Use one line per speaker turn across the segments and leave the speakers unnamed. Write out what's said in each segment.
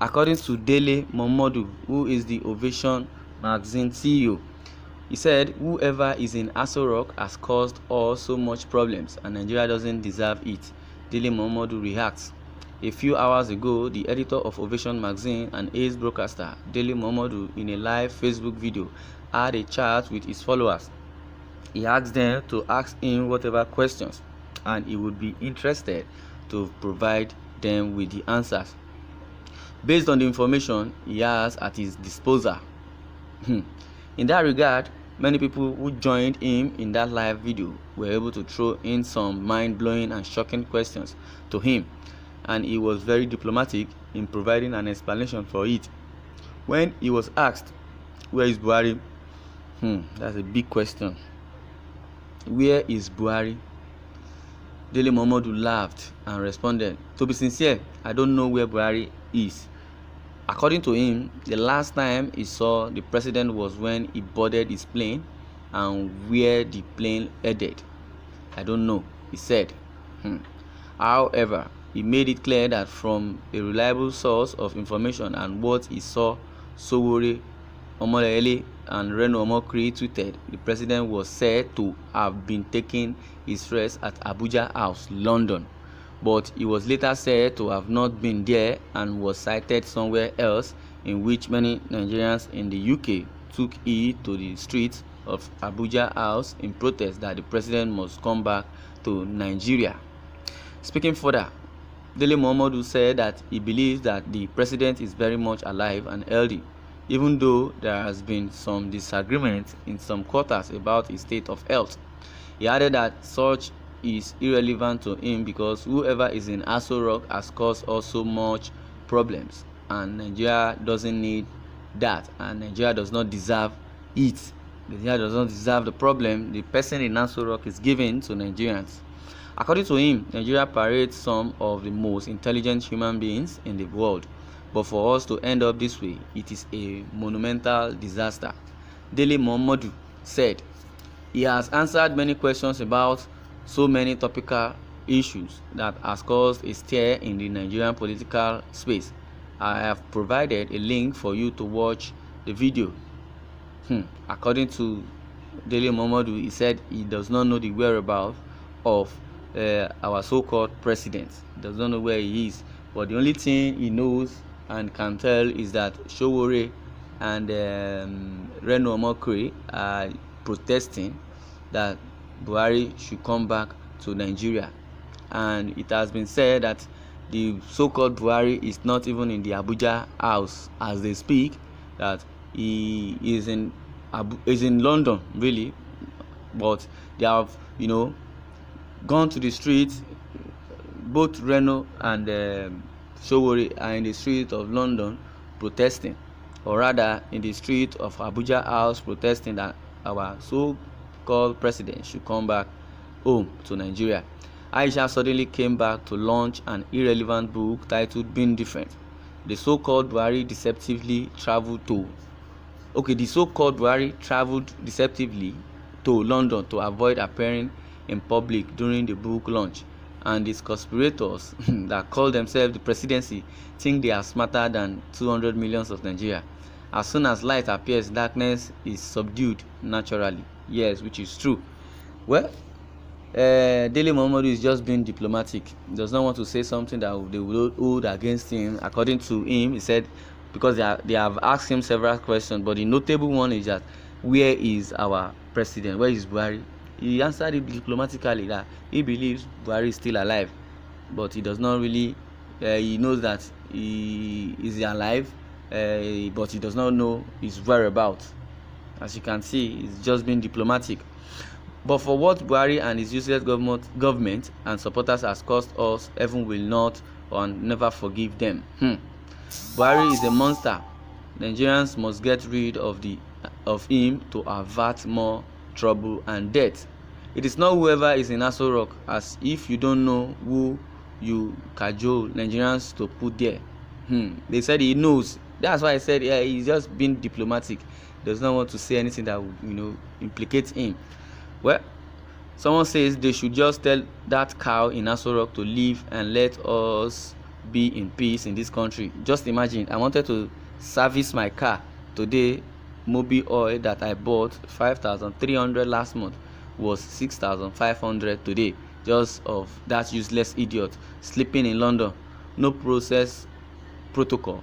According to Dele Momodu, who is the Ovation magazine CEO, he said, "Whoever is in Aso Rock has caused us so much problems and Nigeria doesn't deserve it." Dele Momodu reacts. A few hours ago, the editor of Ovation magazine and ace broadcaster Dele Momodu, in a live Facebook video, had a chat with his followers. He asked them to ask him whatever questions, and he would be interested to provide them with the answers based on the information he has at his disposal. In that regard, many people who joined him in that live video were able to throw in some mind-blowing and shocking questions to him, and he was very diplomatic in providing an explanation for it. When he was asked, "Where is Buhari?" That's a big question. Where is Buhari? Dele Momodu laughed and responded, "To be sincere, I don't know where Buhari is." According to him, the last time he saw the president was when he boarded his plane, and where the plane headed, "I don't know," he said. However, he made it clear that from a reliable source of information and what he saw, Sowore, Omolele, and Reno Omokri tweeted, the president was said to have been taking his rest at Abuja House, London, but he was later said to have not been there and was sighted somewhere else, in which many Nigerians in the UK took heed to the streets of Abuja House in protest that the president must come back to Nigeria. Speaking further, Dele Momodu said that he believes that the president is very much alive and healthy, even though there has been some disagreement in some quarters about his state of health. He added that such is irrelevant to him because whoever is in Aso Rock has caused us so much problems, and Nigeria doesn't need that, and Nigeria does not deserve it. Nigeria does not deserve the problem the person in Aso Rock is giving to Nigerians. According to him, Nigeria parades some of the most intelligent human beings in the world, but for us to end up this way, it is a monumental disaster. Dele Momodu said he has answered many questions about so many topical issues that has caused a stir in the Nigerian political space. I have provided a link for you to watch the video. According to Dele Momodu, he said he does not know the whereabouts of our so-called president. He does not know where he is, but the only thing he knows and can tell is that Sowore and Reno Omokri are protesting that Buhari should come back to Nigeria, and it has been said that the so-called Buhari is not even in the Abuja house as they speak, that he is in London really, but they have gone to the streets. Both Reno and Sowore are in the street of London protesting, or rather in the street of Abuja House protesting that our so-called president should come back home to Nigeria. Aisha suddenly came back to launch an irrelevant book titled Being Different. The so-called Buhari traveled deceptively to London to avoid appearing in public during the book launch, and these conspirators that call themselves the presidency think they are smarter than 200 millions of Nigeria. As soon as light appears, darkness is subdued naturally. Yes, which is true. Well, Dele Momodu is just being diplomatic. He does not want to say something that they will hold against him. According to him, he said, because they have asked him several questions, but the notable one is that, where is our president? Where is Buhari? He answered it diplomatically that he believes Buhari is still alive, but he does not really, he knows that he is alive, but he does not know his whereabouts. As you can see, he's just being diplomatic. But for what Buhari and his useless government and supporters has cost us, heaven will not or never forgive them. Buhari is a monster. Nigerians must get rid of him to avert more trouble and death. It is not whoever is in Aso Rock, as if you don't know who you cajole Nigerians to put there. They said he knows. That's why I said he's just being diplomatic. Does not want to say anything that would implicate him. Well, someone says they should just tell that cow in Aso Rock to leave and let us be in peace in this country. Just imagine, I wanted to service my car today. Mobil oil that I bought 5,300 last month was 6,500 today, just of that useless idiot sleeping in London. No process protocol,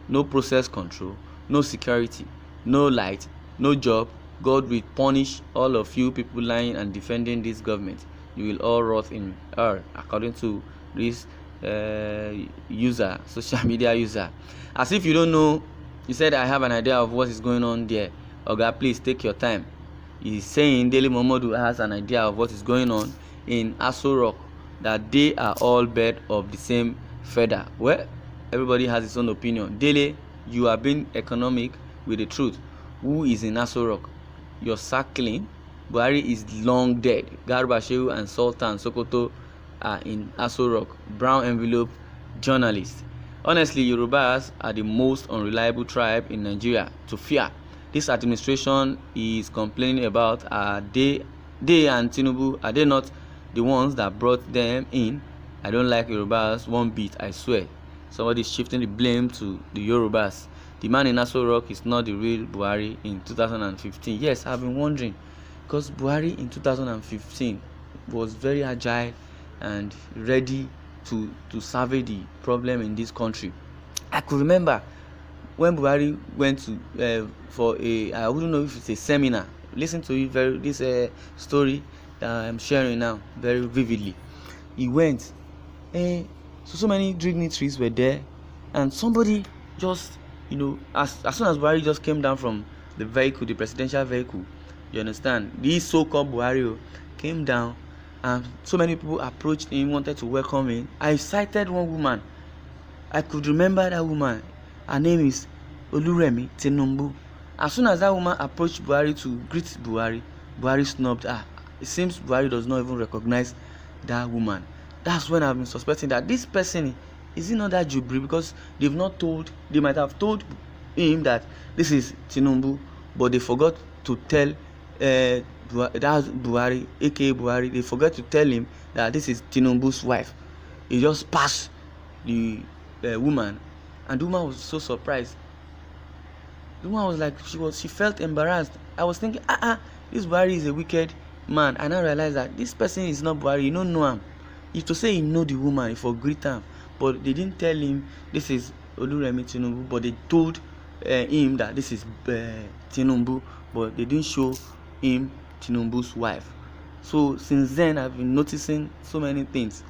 no process control, no security, no light, no job. God will punish all of you people lying and defending this government. You will all rot in hell, according to this social media user. As if you don't know, he said, I have an idea of what is going on there. Oga, please take your time. He's saying Dele Momodu has an idea of what is going on in Aso Rock, that they are all birds of the same feather. Well, everybody has his own opinion. Dele, you are being economic with the truth. Who is in Aso Rock? You're circling. Buhari is long dead. Garba Shehu and Sultan Sokoto are in Aso Rock. Brown envelope journalists. Honestly, Yorubas are the most unreliable tribe in Nigeria to fear. This administration is complaining about, they and Tinubu, are they not the ones that brought them in? I don't like Yorubas one bit, I swear. Somebody is shifting the blame to the Yorubas. The man in Aso Rock is not the real Buhari in 2015. Yes, I've been wondering, because Buhari in 2015 was very agile and ready to survey the problem in this country. I could remember when Buhari went to for I wouldn't know if it's a seminar. Listen to it this story that I'm sharing now very vividly. He went, so many dignitaries were there, and somebody just, as soon as Buhari just came down from the vehicle, the presidential vehicle, you understand, this so-called Buhari came down, and so many people approached him, wanted to welcome him. I cited one woman. I could remember that woman. Her name is Oluremi Tinubu. As soon as that woman approached Buhari to greet Buhari, Buhari snubbed her. It seems Buhari does not even recognize that woman. That's when I've been suspecting that this person, is he not that Jubri? Because they might have told him that this is Tinubu, but they forgot to tell that's Buhari, aka Buhari. They forgot to tell him that this is Tinubu's wife. He just passed the woman, and the woman was so surprised. The woman was like, she felt embarrassed. I was thinking, this Buhari is a wicked man. I now realized that this person is not Buhari. You don't know him. If to say he know the woman, if for greet him, but they didn't tell him this is Oluremi Tinubu, but they told him that this is Tinubu, but they didn't show him Tinubu's wife. So since then, I've been noticing so many things.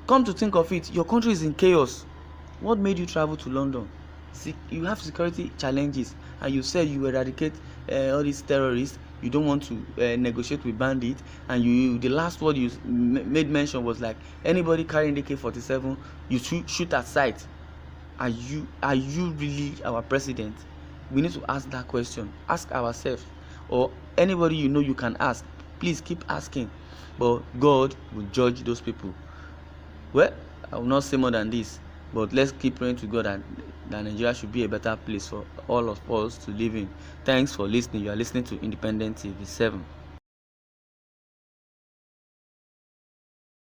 Come to think of it, your country is in chaos. What made you travel to London? See, you have security challenges, and you said you eradicate all these terrorists. You don't want to negotiate with bandits, and the last word you made mention was like, anybody carrying the AK-47, you shoot at sight. Are you really our president? We need to ask that question. Ask ourselves, or anybody you can ask. Please keep asking, but God will judge those people. Well, I will not say more than this, but let's keep praying to God that Nigeria should be a better place for all of us to live in. Thanks for listening. You are listening to Independent TV 7.